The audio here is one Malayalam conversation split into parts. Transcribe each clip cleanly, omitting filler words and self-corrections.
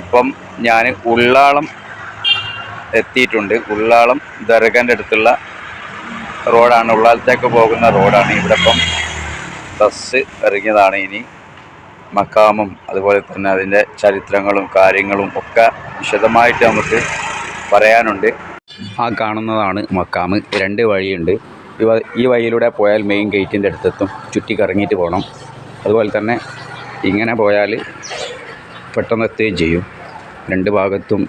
ഇപ്പം ഞാൻ ഉള്ളാളം എത്തിയിട്ടുണ്ട്. ഉള്ളാളം ദർഗൻ്റെ അടുത്തുള്ള റോഡാണ്, ഉള്ളാളത്തേക്ക് പോകുന്ന റോഡാണ്. ഇവിടെ ഇപ്പം ബസ് ഇറങ്ങിയതാണ്. ഇനി മക്കാമും അതുപോലെ തന്നെ അതിൻ്റെ ചരിത്രങ്ങളും കാര്യങ്ങളും ഒക്കെ വിശദമായിട്ട് നമുക്ക് പറയാനുണ്ട്. ആ കാണുന്നതാണ് മക്കാമ്. 2 വഴിയുണ്ട്. ഈ വഴിയിലൂടെ പോയാൽ മെയിൻ ഗേറ്റിൻ്റെ അടുത്തെത്തും. ചുറ്റിക്കറങ്ങിയിട്ട് പോകണം. അതുപോലെ തന്നെ ഇങ്ങനെ പോയാൽ പെട്ടെന്ന് എത്തുകയും ചെയ്യും. 2 ഭാഗത്തും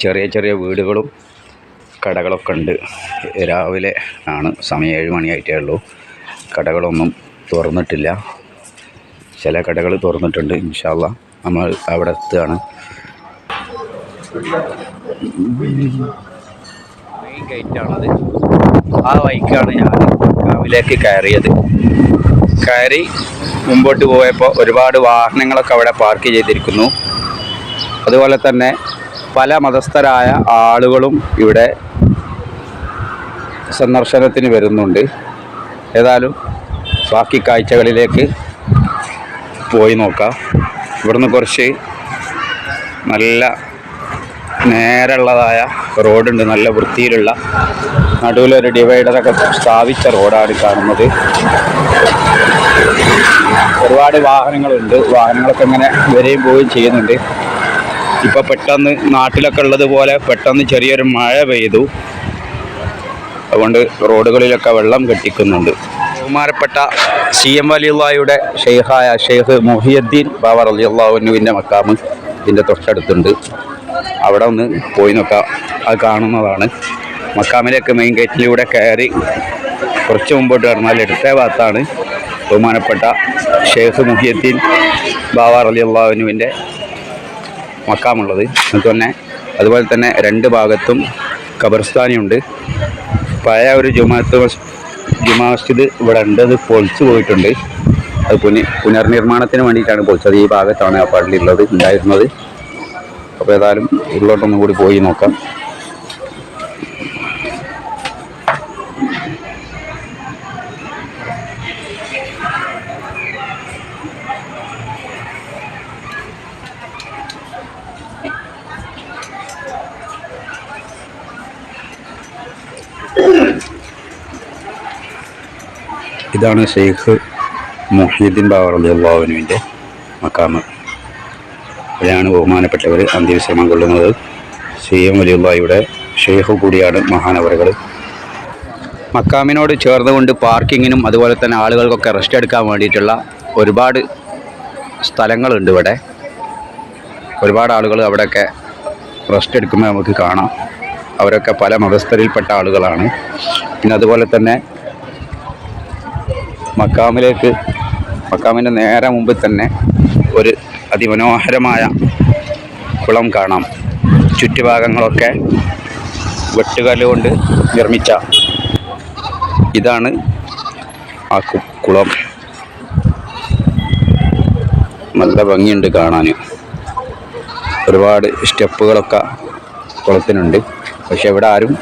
ചെറിയ ചെറിയ വീടുകളും കടകളൊക്കെ ഉണ്ട്. രാവിലെ ആണ്, സമയം 7 മണിയായിട്ടേ ഉള്ളൂ. കടകളൊന്നും തുറന്നിട്ടില്ല. ചില കടകൾ തുറന്നിട്ടുണ്ട്. ഇൻഷാ അല്ലാഹ് നമ്മൾ അവിടെ എത്തുകയാണ്. മെയിൻ ഗേറ്റാണത്. ആ വഴിക്കാണ് ഞാൻ മക്കാമിലേക്ക് കയറിയത്. കയറി മുമ്പോട്ട് പോയപ്പോൾ ഒരുപാട് വാഹനങ്ങളൊക്കെ അവിടെ പാർക്ക് ചെയ്തിരിക്കുന്നു. അതുപോലെ തന്നെ പല മതസ്ഥരായ ആളുകളും ഇവിടെ സന്ദർശനത്തിന് വരുന്നുണ്ട്. ഏതായാലും ബാക്കി കാഴ്ചകളിലേക്ക് പോയി നോക്കാം. ഇവിടുന്ന് കുറച്ച് നല്ല നേരെയുള്ളതായ റോഡുണ്ട്, നല്ല വൃത്തിയിലുള്ള. നടുവിലൊരു ഡിവൈഡറൊക്കെ സ്ഥാപിച്ച റോഡാണ് കാണുന്നത്. ഒരുപാട് വാഹനങ്ങളുണ്ട്. വാഹനങ്ങളൊക്കെ ഇങ്ങനെ വരികയും പോവുകയും ചെയ്യുന്നുണ്ട്. ഇപ്പോൾ പെട്ടെന്ന് നാട്ടിലൊക്കെ ഉള്ളതുപോലെ പെട്ടെന്ന് ചെറിയൊരു മഴ പെയ്തു. അതുകൊണ്ട് റോഡുകളിലൊക്കെ വെള്ളം കെട്ടിക്കുന്നുണ്ട്. ബഹുമാനപ്പെട്ട CM വലിയുള്ളാഹിയുടെ ഷെയ്ഖായ ഷെയ്ഖ് മുഹിയുദ്ദീൻ ബാവ റളിയല്ലാഹു അൻഹുവിൻ്റെ മക്കാമ് ഇതിൻ്റെ തൊട്ടടുത്തുണ്ട്. അവിടെ ഒന്ന് പോയി നോക്കാം. അത് കാണുന്നതാണ്. മക്കാമിലേക്ക് മെയിൻ ഗേറ്റിലൂടെ കയറി കുറച്ച് മുമ്പോട്ട് കടന്നാൽ ഇടത്തെ ഭാഗത്താണ് ബഹുമാനപ്പെട്ട ഷെയ്ഖ് മുഹിയുദ്ദീൻ ബാവ റളിയല്ലാഹു അൻഹുവിൻ്റെ മക്കാമുള്ളത്. അതുപോലെ തന്നെ 2 ഭാഗത്തും ഖബർസ്ഥാനിയുണ്ട്. പഴയ ഒരു ജുമാ മസ്ജിദ് ഇവിടെ ഉണ്ട്. അത് പൊളിച്ചു പോയിട്ടുണ്ട്. അത് പുനർനിർമ്മാണത്തിന് വേണ്ടിയിട്ടാണ് പൊളിച്ചത്. ഈ ഭാഗത്താണ് ആ പള്ളി ഉണ്ടായിരുന്നത്. അപ്പോൾ ഏതായാലും ഉള്ളോട്ടൊന്നും കൂടി പോയി നോക്കാം. ഇതാണ് ഷെയ്ഖ് മുഹിയുദ്ദീൻ ബാവ റളിയല്ലാഹു അൻഹുവിൻ്റെ മക്കാമ്. ഇവിടെയാണ് ബഹുമാനപ്പെട്ടവർ അന്ത്യവിശ്രമം കൊള്ളുന്നത്. CM വലിയുള്ളാഹിയുടെ ഷെയ്ഖ് കൂടിയാണ് മഹാനവറുകൾ. മക്കാമിനോട് ചേർന്നുകൊണ്ട് പാർക്കിങ്ങിനും അതുപോലെ തന്നെ ആളുകൾക്കൊക്കെ റെസ്റ്റ് എടുക്കാൻ വേണ്ടിയിട്ടുള്ള ഒരുപാട് സ്ഥലങ്ങളുണ്ട് ഇവിടെ. ഒരുപാട് ആളുകൾ അവിടെയൊക്കെ റെസ്റ്റ് എടുക്കുമ്പോൾ നമുക്ക് കാണാം. അവരൊക്കെ പല മതസ്ഥരിൽപ്പെട്ട ആളുകളാണ്. പിന്നെ അതുപോലെ തന്നെ മക്കാമിൻ്റെ നേരെ മുമ്പിൽ തന്നെ ഒരു അതിമനോഹരമായ കുളം കാണാം. ചുറ്റുഭാഗങ്ങളൊക്കെ വെട്ടുകല്ല് കൊണ്ട് നിർമ്മിച്ച ഇതാണ് ആ കുളം. നല്ല ഭംഗിയുണ്ട് കാണാൻ. ഒരുപാട് സ്റ്റെപ്പുകളൊക്കെ കുളത്തിനുണ്ട്. പക്ഷെ ഇവിടെ ആരും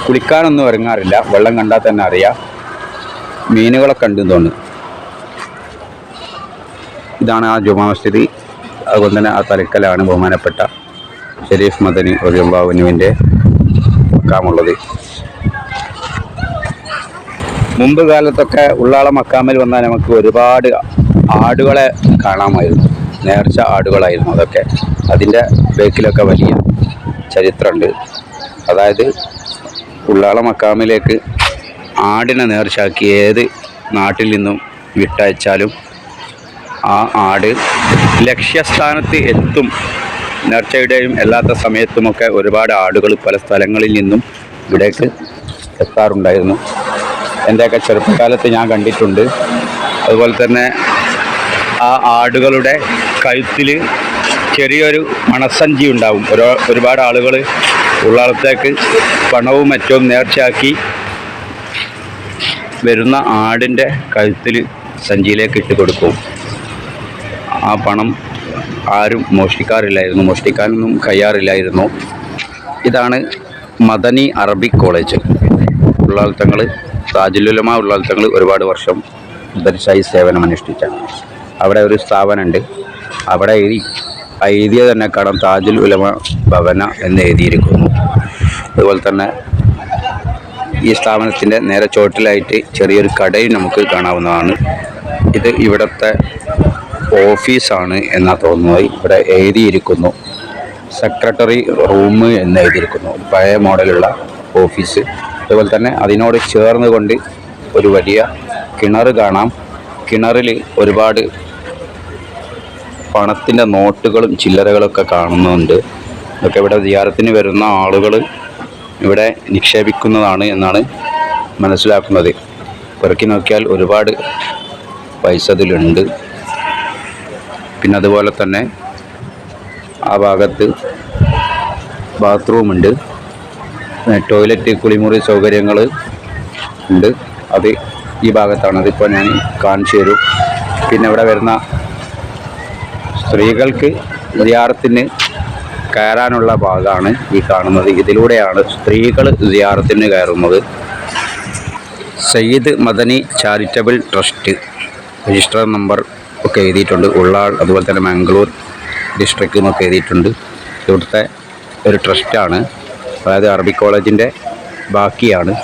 കുളിക്കാനൊന്നും ഇറങ്ങാറില്ല. വെള്ളം കണ്ടാൽ തന്നെ അറിയാം. മീനുകളൊക്കെ ഉണ്ടെന്ന് തോന്നുന്നു. ഇതാണ് ആ ജുമാ മസ്ജിദ്. അതുപോലെ തന്നെ ആ തലക്കലാണ് ബഹുമാനപ്പെട്ട ഷരീഫ് മദനി റളിയല്ലാഹു അൻഹുവിൻ്റെ മക്കാമുള്ളത്. മുമ്പ് കാലത്തൊക്കെ ഉള്ളാള മക്കാമിൽ വന്നാൽ നമുക്ക് ഒരുപാട് ആടുകളെ കാണാമായിരുന്നു. നേർച്ച ആടുകളായിരുന്നു അതൊക്കെ. അതിൻ്റെ ബേക്കിലൊക്കെ വലിയ ചരിത്രമുണ്ട്. അതായത് ഉള്ളാള മക്കാമിലേക്ക് ആടിനെ നേർച്ചയാക്കി ഏത് നാട്ടിൽ നിന്നും വിട്ടയച്ചാലും ആ ആട് ലക്ഷ്യസ്ഥാനത്ത് എത്തും. നേർച്ചയുടെയും അല്ലാത്ത സമയത്തുമൊക്കെ ഒരുപാട് ആടുകൾ പല സ്ഥലങ്ങളിൽ നിന്നും ഇവിടേക്ക് എത്താറുണ്ടായിരുന്നു. എൻ്റെയൊക്കെ ചെറുപ്പകാലത്ത് ഞാൻ കണ്ടിട്ടുണ്ട്. അതുപോലെ തന്നെ ആ ആടുകളുടെ കഴുത്തിൽ ചെറിയൊരു മണസഞ്ചി ഉണ്ടാവും. ഒരുപാട് ആളുകൾ ഉള്ളാളത്തേക്ക് പണവും മറ്റും നേർച്ചയാക്കി വരുന്ന ആടിൻ്റെ കഴുത്തിൽ സഞ്ചിയിലേക്ക് ഇട്ട് കൊടുക്കും. ആ പണം ആരും മോഷ്ടിക്കാനൊന്നും കഴിയാറില്ലായിരുന്നു. ഇതാണ് മദനി അറബിക് കോളേജ്. ഉള്ളാൾ തങ്ങൾ താജുൽ ഉലമ ഉള്ളാൾ തങ്ങൾ ഒരുപാട് വർഷം ദർശായി സേവനം അനുഷ്ഠിച്ച അവിടെ ഒരു സ്ഥാപനമുണ്ട്. അവിടെ ഈ ഐതിഹ്യ തന്നെ കാണാം, താജുൽ ഉലമ ഭവന എന്ന് എഴുതിയിരിക്കുന്നു. അതുപോലെ തന്നെ ഈ സ്ഥാപനത്തിൻ്റെ നേരെ ചോട്ടിലായിട്ട് ചെറിയൊരു കടയും നമുക്ക് കാണാവുന്നതാണ്. ഇത് ഇവിടുത്തെ ഓഫീസാണ് എന്നാ തോന്നുന്നത്. ഇവിടെ എഴുതിയിരിക്കുന്നു സെക്രട്ടറി റൂം എന്ന് എഴുതിയിരിക്കുന്നു. പഴയ മോഡലുള്ള ഓഫീസ്. അതുപോലെ തന്നെ അതിനോട് ചേർന്ന് കൊണ്ട് ഒരു വലിയ കിണർ കാണാം. കിണറിൽ ഒരുപാട് പണത്തിൻ്റെ നോട്ടുകളും ചില്ലറകളൊക്കെ കാണുന്നുണ്ട്. ഇതൊക്കെ ഇവിടെ സിയാറത്തിന് വരുന്ന ആളുകൾ ഇവിടെ നിക്ഷേപിക്കുന്നതാണ് എന്നാണ് മനസ്സിലാക്കുന്നത്. പെറുക്കി നോക്കിയാൽ ഒരുപാട് പൈസ ഇതിലുണ്ട്. പിന്നെ അതുപോലെ തന്നെ ആ ഭാഗത്ത് ബാത്റൂമുണ്ട്, ടോയ്ലറ്റ്, കുളിമുറി സൗകര്യങ്ങൾ ഉണ്ട്. അത് ഈ ഭാഗത്താണ്. അതിപ്പോൾ ഞാൻ കാണിച്ചു തരും. പിന്നെ ഇവിടെ വരുന്ന സ്ത്രീകൾക്ക് സിയാറത്തിന് കയറാനുള്ള ഭാഗമാണ് ഈ കാണുന്നത്. ഇതിലൂടെയാണ് സ്ത്രീകൾ സിയാറത്തിന് കയറുന്നത്. Sayyid Madani charitable trust register number ഒക്കെ എഴുതിയിട്ടുണ്ട്. ഉള്ളാൾ, അതുപോലെ തന്നെ മാംഗ്ലൂർ ഡിസ്ട്രിക്റ്റ് എന്നൊക്കെ എഴുതിയിട്ടുണ്ട്. ഇവിടുത്തെ ഒരു ട്രസ്റ്റാണ്. അതായത് അറബിക് കോളേജിൻ്റെ ബാക്കിയാണ്.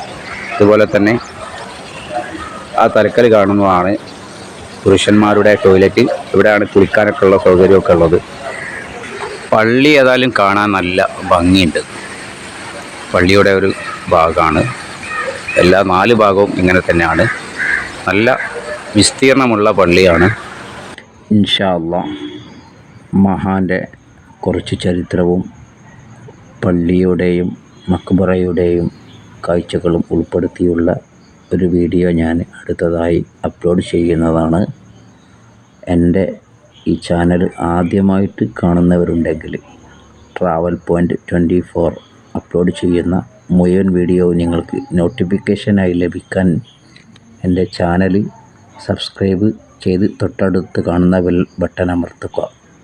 അതുപോലെ തന്നെ ആ തലക്കൽ കാണുന്നതാണ് പുരുഷന്മാരുടെ ടോയ്ലറ്റ്. ഇവിടെയാണ് കുളിക്കാനൊക്കെ ഉള്ള സൗകര്യമൊക്കെ ഉള്ളത്. പള്ളി ഏതായാലും കാണാൻ നല്ല ഭംഗിയുണ്ട്. പള്ളിയുടെ ഒരു ഭാഗമാണ്. എല്ലാ 4 ഭാഗവും ഇങ്ങനെ തന്നെയാണ്. നല്ല വിസ്തീർണമുള്ള പള്ളിയാണ്. ഇൻഷാ അല്ലാഹ് മഹാൻ്റെ കുറച്ച് ചരിത്രവും പള്ളിയുടെയും മക്ബറയുടെയും കാഴ്ചകളും ഉൾപ്പെടുത്തിയുള്ള ഒരു വീഡിയോ ഞാൻ അടുത്തതായി അപ്ലോഡ് ചെയ്യുന്നതാണ്. എൻ്റെ ഈ ചാനൽ ആദ്യമായിട്ട് കാണുന്നവരുണ്ടെങ്കിൽ ട്രാവൽ പോയിൻ്റ് 24 അപ്ലോഡ് ചെയ്യുന്ന മുഴുവൻ വീഡിയോ നിങ്ങൾക്ക് നോട്ടിഫിക്കേഷനായി ലഭിക്കാൻ എൻ്റെ ചാനൽ സബ്സ്ക്രൈബ് ചെയ്ത് തൊട്ടടുത്ത് കാണുന്ന ബെൽ ബട്ടൺ അമർത്തുക.